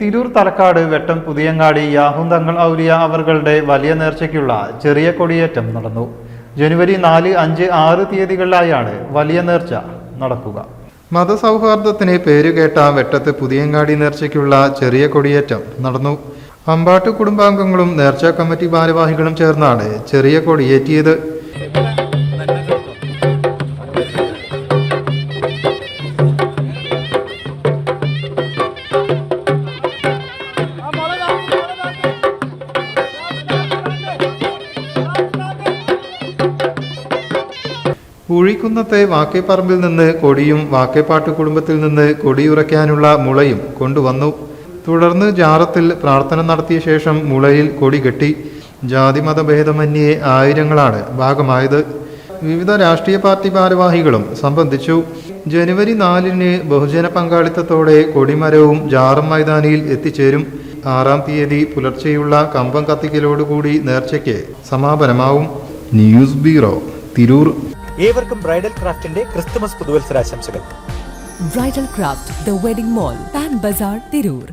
തിരൂർ തലക്കാട് വെട്ടം പുതിയങ്ങാടി യാഹുന്തങ്ങൾ ഔലിയ അവരുടെ വലിയ നേർച്ചയ്ക്കുള്ള ചെറിയ കൊടിയേറ്റം നടന്നു. ജനുവരി 4, 5, 6 തീയതികളിലായാണ് വലിയ നേർച്ച നടക്കുക. മതസൗഹാർദ്ദത്തിന് പേരുകേട്ട വെട്ടത്ത് പുതിയങ്ങാടി നേർച്ചയ്ക്കുള്ള ചെറിയ കൊടിയേറ്റം നടന്നു. അമ്പാട്ട് കുടുംബാംഗങ്ങളും നേർച്ച കമ്മിറ്റി ഭാരവാഹികളും ചേർന്നാണ് ചെറിയ കൊടിയേറ്റിയത്. പൂഴിക്കുന്നത്തെ വാക്കേപ്പറമ്പിൽ നിന്ന് കൊടിയും വാക്കേപ്പാട്ട് കുടുംബത്തിൽ നിന്ന് കൊടിയുറയ്ക്കാനുള്ള മുളയും കൊണ്ടുവന്നു. തുടർന്ന് ജാറത്തിൽ പ്രാർത്ഥന നടത്തിയ ശേഷം മുളയിൽ കൊടി കെട്ടി. ജാതിമതഭേദമന്യേ ആയിരങ്ങളാണ് ഭാഗമായത്. വിവിധ രാഷ്ട്രീയ പാർട്ടി ഭാരവാഹികളും സംബന്ധിച്ചു. ജനുവരി 4 ബഹുജന പങ്കാളിത്തത്തോടെ കൊടിമരവും ജാറം മൈതാനിയിൽ എത്തിച്ചേരും. 6 തീയതി പുലർച്ചെയുള്ള കമ്പം കത്തിക്കലോടുകൂടി നേർച്ചയ്ക്ക് സമാപനമാവും. News bureau, Tirur. ഏവർക്കും ബ്രൈഡൽ ക്രാഫ്റ്റിന്റെ ക്രിസ്തുമസ് പുതുവത്സരാശംസകൾ. Bridal craft, the wedding mall, Pan Bazar, Tirur.